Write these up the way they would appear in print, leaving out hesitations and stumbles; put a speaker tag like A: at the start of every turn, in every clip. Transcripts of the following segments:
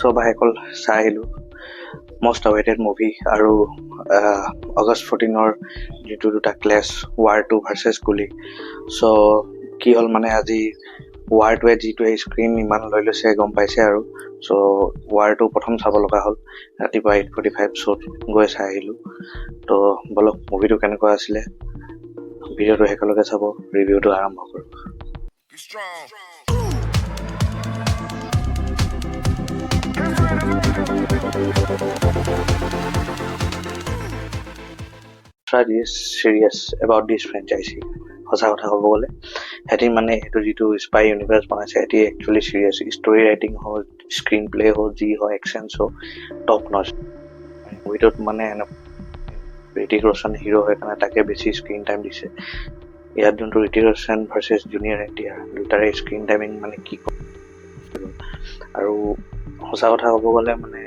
A: চ' ভাইসকল চাই আহিলোঁ মষ্ট আৱেইটেড মুভি আৰু আগষ্ট 14ৰ যিটো দুটা ক্লেছ ৱাৰ 2 ভাৰ্চেছ কুলি। চ' কি হ'ল মানে আজি ৱাৰ 2ৱে যিটোৱে স্ক্ৰীণ ইমান লৈ লৈছে গম পাইছে আৰু। চ' ৱাৰ 2 প্ৰথম চাব লগা হ'ল ৰাতিপুৱা 8:45 শ্ব'ত গৈ চাই আহিলোঁ। তো বলক মুভিটো কেনেকুৱা আছিলে ভিডিঅ'টো একেলগে চাব, ৰিভিউটো আৰম্ভ কৰোঁ। Serious about this franchise. সঁচা কথা ক'ব গ'লে সিহঁতি মানে এইটো যিটো স্পাই ইউনিভাৰ্চ বনাইছে সিহঁতি একচুৱেলি চিৰিয়াছ। ষ্টৰি ৰাইটিং হওক, স্ক্ৰীন প্লে হওক, যি হওক, একচেঞ্চ হওক, টপ নচ। মুভিটোত মানে ঋতিক ৰোশন হিৰো হৈ কাৰণে তাকে বেছি স্ক্ৰীণ টাইম দিছে। ইয়াত যোনটো ঋতিক ৰোশন ভাৰ্চেছ জুনিয়ৰ এনটিআৰ দুটাৰে স্ক্ৰীণ টাইমিং মানে কি ক'ম। আৰু সঁচা কথা ক'ব গ'লে মানে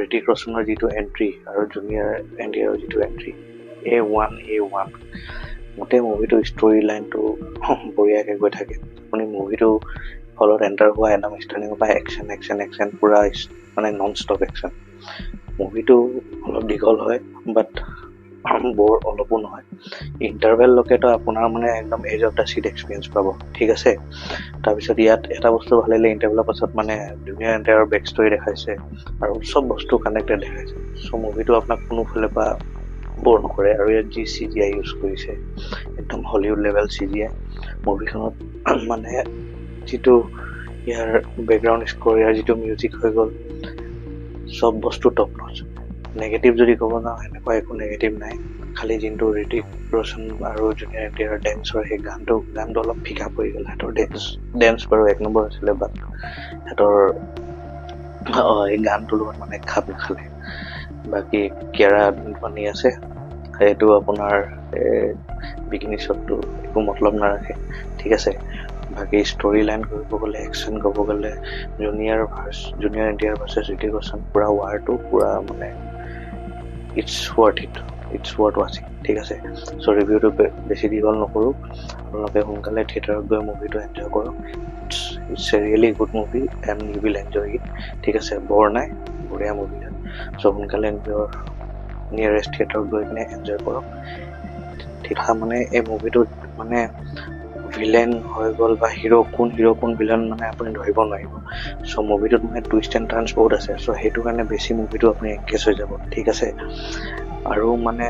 A: ঋতিক ৰোশনৰ যিটো এণ্ট্ৰি আৰু জুনিয়ৰ এনটিআৰৰ যিটো এণ্ট্ৰি A1 গোটেই মুভিটো ষ্টৰি লাইনটো বঢ়িয়াকৈ গৈ থাকে। আপুনি মুভিটো হলত এণ্টাৰ হোৱা একদম ষ্টাৰ্টিঙৰ পৰা একশ্যন পুৰা মানে নন ষ্টপ একশ্যন। মুভিটো অলপ দীঘল হয় বাট বৰ অলপো নহয়। ইণ্টাৰভেললৈকেতো আপোনাৰ মানে একদম edge of the seat experience পাব, ঠিক আছে। তাৰপিছত ইয়াত এটা বস্তু ভাল লাগিলে, ইণ্টাৰভেলৰ পাছত মানে জুনিয়ৰ এনটিআৰৰ বেক ষ্টৰি দেখাইছে আৰু চব বস্তু কানেক্টেড দেখাইছে। চ' মুভিটো আপোনাক কোনোফালৰ পৰা বৰ নকৰে। আৰু ইয়াত যি CGI ইউজ কৰিছে একদম হলিউড লেভেল CGI। মুভিখনত মানে যিটো ইয়াৰ বেকগ্ৰাউণ্ড স্ক'ৰ, ইয়াৰ যিটো মিউজিক হৈ গ'ল, চব বস্তু টপ নচ। নেগেটিভ যদি ক'ব যাওঁ সেনেকুৱা একো নেগেটিভ নাই। খালি যোনটো ঋতিক ৰোশন আৰু জুনিয়ৰ এনটিআৰৰ ডেন্সৰ সেই গানটো অলপ ফিকা পৰি গ'ল। সিহঁতৰ ডেন্স বাৰু এক নম্বৰ আছিলে বাট সিহঁতৰ এই গানটোৰ লগত মানে খাপ নাখালে। বাকী কিয়াৰা আদৱানী আছে, সেইটো আপোনাৰ বিকিনি শ্বটটো একো মতলব নাৰাখে, ঠিক আছে। বাকী ষ্টৰি লাইন কৰিব গ'লে, একশ্যন ক'ব গ'লে জুনিয়ৰ এনটিআৰ ভাৰ্চেছ ঋতিক ৰোশন পুৰা ৱাৰ 2 পুৰা মানে ইটছ ৱৰ্থ ৱাচিং, ঠিক আছে। চ' ৰিভিউটো বেছি দীঘল নকৰোঁ, আপোনালোকে সোনকালে থিয়েটাৰত গৈ মুভিটো এনজয় কৰক। It's a really good movie and you will enjoy it, ঠিক আছে। বৰ নাই, বঢ়িয়া মুভি হয়। চ' সোনকালে নিজৰ নিয়েৰেষ্ট থিয়েটাৰত গৈ কিনে এনজয় কৰক। মানে এই মুভিটোত মানে ভিলেন হৈ গ'ল বা কোন হিৰো কোন ভিলেন মানে আপুনি ধৰিব নোৱাৰিব। চ' মুভিটোত মানে টুইষ্ট এণ্ড টাৰ্ণছ বহুত আছে। চ' সেইটো কাৰণে বেছি মুভিটো আপুনি এংগেজ হৈ যাব, ঠিক আছে। আৰু মানে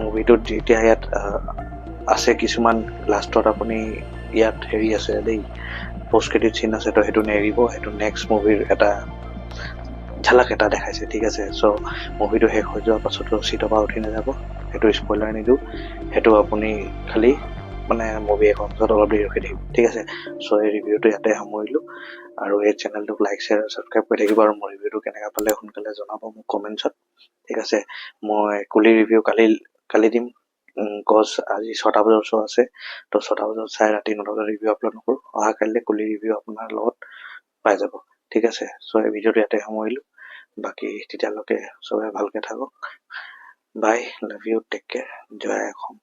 A: মুভিটোত যেতিয়া ইয়াত আছে কিছুমান লাষ্টত আপুনি ইয়াত হেৰি আছে দেই, পষ্ট ক্ৰেডিট চিন আছে, তো সেইটো নেৰিব। সেইটো নেক্সট মুভিৰ এটা ঝালাক এটা দেখাইছে, ঠিক আছে। চ' মুভিটো শেষ হৈ যোৱাৰ পাছতো চিটৰ পৰা উঠি নাযাব, সেইটো স্পইলাৰ নিদিওঁ। সেইটো আপুনি খালি মানে মুভি এখন পাছত অলপ দেৰি ৰখি থাকিব, ঠিক আছে। চ' এই ৰিভিউটো ইয়াতে সামৰিলোঁ। আৰু এই চেনেলটোক লাইক শ্বেয়াৰ ছাবস্ক্ৰাইব কৰি থাকিব। আৰু মোৰ ৰিভিউটো কেনেকৈ পালে সোনকালে জনাব মোক কমেণ্টছত, ঠিক আছে। মই কুলি ৰিভিউ কালি দিম, কজ আজি 6টা বজাৰ শ্ব' আছে। তো 6টা বজাত চাই ৰাতি 9টা বজাত ৰিভিউ আপলোড নকৰোঁ। অহা কালিলৈ কুলি ৰিভিউ আপোনাৰ লগত পাই যাব, ঠিক আছে। চ' এই ভিডিঅ'টো ইয়াতে সামৰিলোঁ। বাকী তেতিয়ালৈকে চবে ভালকৈ থাকক। Bye, love you, take care, জয় অসম।